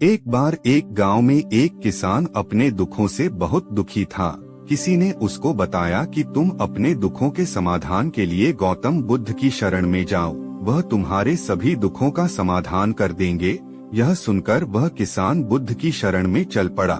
एक बार एक गांव में एक किसान अपने दुखों से बहुत दुखी था। किसी ने उसको बताया कि तुम अपने दुखों के समाधान के लिए गौतम बुद्ध की शरण में जाओ, वह तुम्हारे सभी दुखों का समाधान कर देंगे। यह सुनकर वह किसान बुद्ध की शरण में चल पड़ा।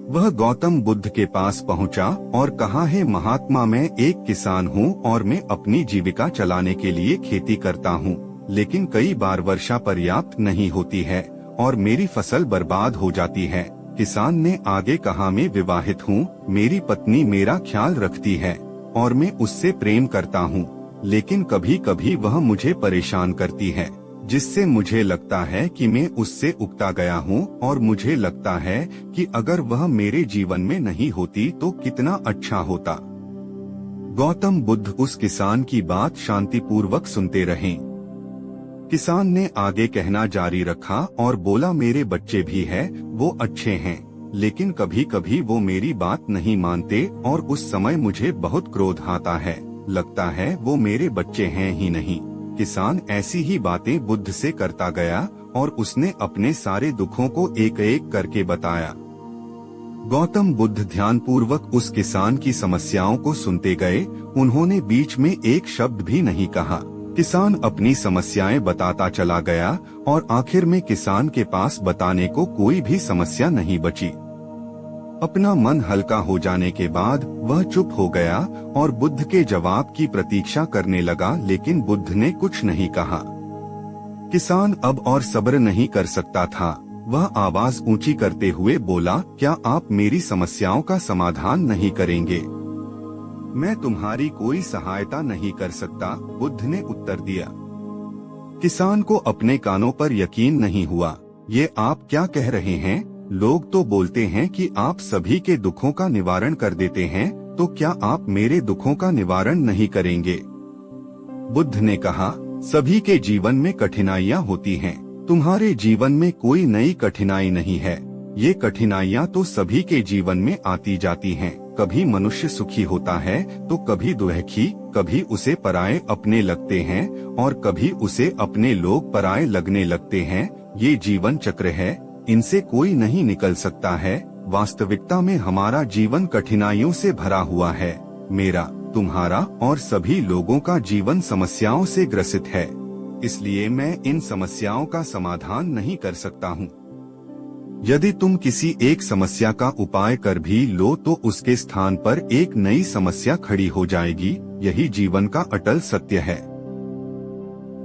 वह गौतम बुद्ध के पास पहुंचा और कहा, है महात्मा, मैं एक किसान हूँ और मैं अपनी जीविका चलाने के लिए खेती करता हूँ, लेकिन कई बार वर्षा पर्याप्त नहीं होती है और मेरी फसल बर्बाद हो जाती है। किसान ने आगे कहा, मैं विवाहित हूँ, मेरी पत्नी मेरा ख्याल रखती है और मैं उससे प्रेम करता हूँ, लेकिन कभी कभी वह मुझे परेशान करती है, जिससे मुझे लगता है कि मैं उससे उकता गया हूँ और मुझे लगता है कि अगर वह मेरे जीवन में नहीं होती तो कितना अच्छा होता। गौतम बुद्ध उस किसान की बात शांतिपूर्वक सुनते रहे। किसान ने आगे कहना जारी रखा और बोला, मेरे बच्चे भी हैं, वो अच्छे हैं, लेकिन कभी कभी वो मेरी बात नहीं मानते और उस समय मुझे बहुत क्रोध आता है, लगता है वो मेरे बच्चे हैं ही नहीं। किसान ऐसी ही बातें बुद्ध से करता गया और उसने अपने सारे दुखों को एक एक करके बताया। गौतम बुद्ध ध्यानपूर्वक उस किसान की समस्याओं को सुनते गए। उन्होंने बीच में एक शब्द भी नहीं कहा। किसान अपनी समस्याएं बताता चला गया और आखिर में किसान के पास बताने को कोई भी समस्या नहीं बची। अपना मन हल्का हो जाने के बाद वह चुप हो गया और बुद्ध के जवाब की प्रतीक्षा करने लगा, लेकिन बुद्ध ने कुछ नहीं कहा। किसान अब और सब्र नहीं कर सकता था। वह आवाज ऊंची करते हुए बोला, क्या आप मेरी समस्याओं का समाधान नहीं करेंगे? मैं तुम्हारी कोई सहायता नहीं कर सकता, बुद्ध ने उत्तर दिया। किसान को अपने कानों पर यकीन नहीं हुआ। ये आप क्या कह रहे हैं? लोग तो बोलते हैं कि आप सभी के दुखों का निवारण कर देते हैं, तो क्या आप मेरे दुखों का निवारण नहीं करेंगे? बुद्ध ने कहा, सभी के जीवन में कठिनाइयाँ होती हैं। तुम्हारे जीवन में कोई नई कठिनाई नहीं है। ये कठिनाइयाँ तो सभी के जीवन में आती जाती हैं। कभी मनुष्य सुखी होता है तो कभी दुखी, कभी उसे पराये अपने लगते हैं और कभी उसे अपने लोग पराये लगने लगते हैं। ये जीवन चक्र है, इनसे कोई नहीं निकल सकता है। वास्तविकता में हमारा जीवन कठिनाइयों से भरा हुआ है। मेरा, तुम्हारा और सभी लोगों का जीवन समस्याओं से ग्रसित है, इसलिए मैं इन समस्याओं का समाधान नहीं कर सकता हूँ। यदि तुम किसी एक समस्या का उपाय कर भी लो तो उसके स्थान पर एक नई समस्या खड़ी हो जाएगी। यही जीवन का अटल सत्य है।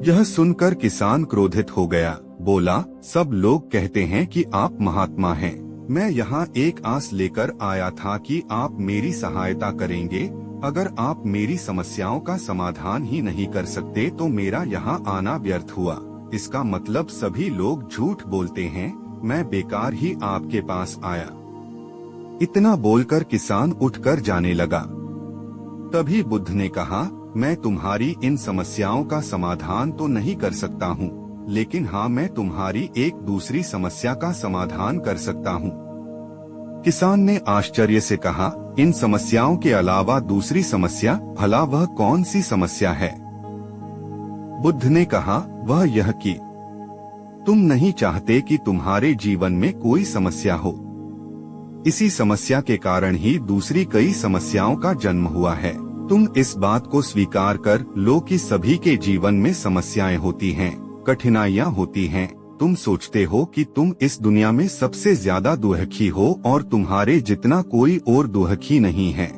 यह सुनकर किसान क्रोधित हो गया। बोला, सब लोग कहते हैं कि आप महात्मा हैं। मैं यहाँ एक आस लेकर आया था कि आप मेरी सहायता करेंगे। अगर आप मेरी समस्याओं का समाधान ही नहीं कर सकते तो मेरा यहाँ आना व्यर्थ हुआ। इसका मतलब सभी लोग झूठ बोलते हैं। मैं बेकार ही आपके पास आया। इतना बोलकर किसान उठकर जाने लगा। तभी बुद्ध ने कहा, मैं तुम्हारी इन समस्याओं का समाधान तो नहीं कर सकता हूँ, लेकिन हाँ, मैं तुम्हारी एक दूसरी समस्या का समाधान कर सकता हूँ। किसान ने आश्चर्य से कहा, इन समस्याओं के अलावा दूसरी समस्या? भला वह कौन सी समस्या है? बुद्ध ने कहा, वह यह कि तुम नहीं चाहते कि तुम्हारे जीवन में कोई समस्या हो। इसी समस्या के कारण ही दूसरी कई समस्याओं का जन्म हुआ है। तुम इस बात को स्वीकार कर लो कि सभी के जीवन में समस्याएं होती हैं, कठिनाइयां होती हैं। तुम सोचते हो कि तुम इस दुनिया में सबसे ज्यादा दुखी हो और तुम्हारे जितना कोई और दुखी नहीं है।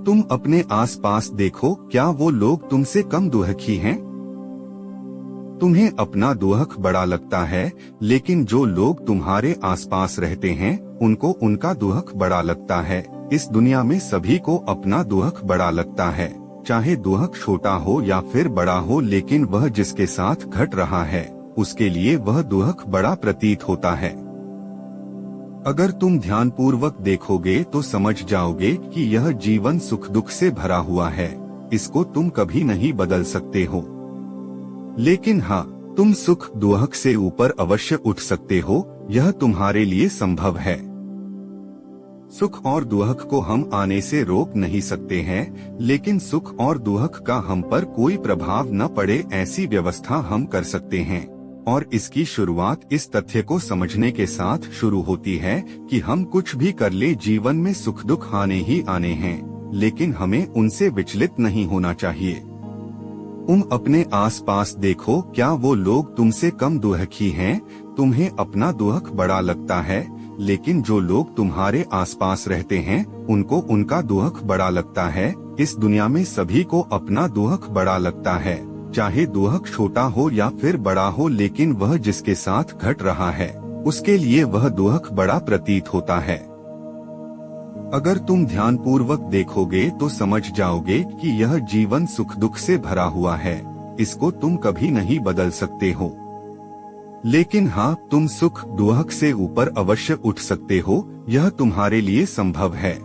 तुम अपने आसपास देखो, क्या वो लोग तुमसे कम दुखी हैं? तुम्हें अपना दुख बड़ा लगता है, लेकिन जो लोग तुम्हारे आसपास रहते हैं उनको उनका दुख बड़ा लगता है। इस दुनिया में सभी को अपना दुख बड़ा लगता है, चाहे दुख छोटा हो या फिर बड़ा हो, लेकिन वह जिसके साथ घट रहा है उसके लिए वह दुख बड़ा प्रतीत होता है। अगर तुम ध्यानपूर्वक देखोगे तो समझ जाओगे कि यह जीवन सुख दुख से भरा हुआ है। इसको तुम कभी नहीं बदल सकते हो, लेकिन हाँ, तुम सुख दुख से ऊपर अवश्य उठ सकते हो। यह तुम्हारे लिए संभव है। सुख और दुख को हम आने से रोक नहीं सकते हैं, लेकिन सुख और दुख का हम पर कोई प्रभाव न पड़े ऐसी व्यवस्था हम कर सकते हैं। और इसकी शुरुआत इस तथ्य को समझने के साथ शुरू होती है कि हम कुछ भी कर ले जीवन में सुख दुख आने ही आने हैं, लेकिन हमें उनसे विचलित नहीं होना चाहिए। तुम अपने आसपास देखो, क्या वो लोग तुमसे कम दुखी हैं? तुम्हें अपना दुख बड़ा लगता है, लेकिन जो लोग तुम्हारे आसपास रहते हैं उनको उनका दुख बड़ा लगता है। इस दुनिया में सभी को अपना दुख बड़ा लगता है, चाहे दुख छोटा हो या फिर बड़ा हो, लेकिन वह जिसके साथ घट रहा है उसके लिए वह दुख बड़ा प्रतीत होता है। अगर तुम ध्यानपूर्वक देखोगे तो समझ जाओगे कि यह जीवन सुख दुख से भरा हुआ है। इसको तुम कभी नहीं बदल सकते हो, लेकिन हाँ, तुम सुख दुख से ऊपर अवश्य उठ सकते हो। यह तुम्हारे लिए संभव है।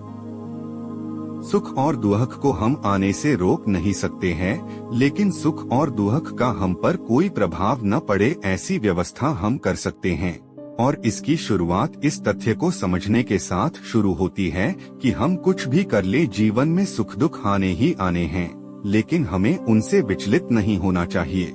सुख और दुख को हम आने से रोक नहीं सकते हैं, लेकिन सुख और दुख का हम पर कोई प्रभाव न पड़े ऐसी व्यवस्था हम कर सकते हैं। और इसकी शुरुआत इस तथ्य को समझने के साथ शुरू होती है कि हम कुछ भी कर ले जीवन में सुख दुख आने ही आने हैं, लेकिन हमें उनसे विचलित नहीं होना चाहिए।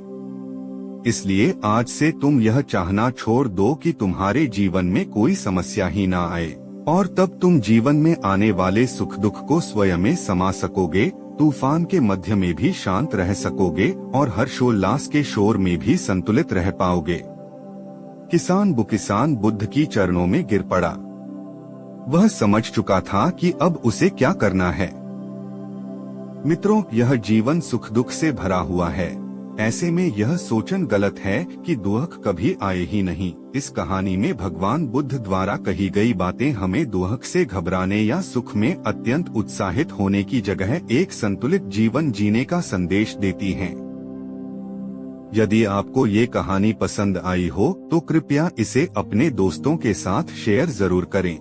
इसलिए आज से तुम यह चाहना छोड़ दो कि तुम्हारे जीवन में कोई समस्या ही ना आए, और तब तुम जीवन में आने वाले सुख दुख को स्वयं में समा सकोगे। तूफान के मध्य में भी शांत रह सकोगे और हर्षोल्लास के शोर में भी संतुलित रह पाओगे। किसान बुद्ध की चरणों में गिर पड़ा। वह समझ चुका था कि अब उसे क्या करना है। मित्रों, यह जीवन सुख दुख से भरा हुआ है। ऐसे में यह सोचन गलत है कि दुख कभी आए ही नहीं। इस कहानी में भगवान बुद्ध द्वारा कही गई बातें हमें दुख से घबराने या सुख में अत्यंत उत्साहित होने की जगह एक संतुलित जीवन जीने का संदेश देती हैं। यदि आपको ये कहानी पसंद आई हो तो कृपया इसे अपने दोस्तों के साथ शेयर जरूर करें।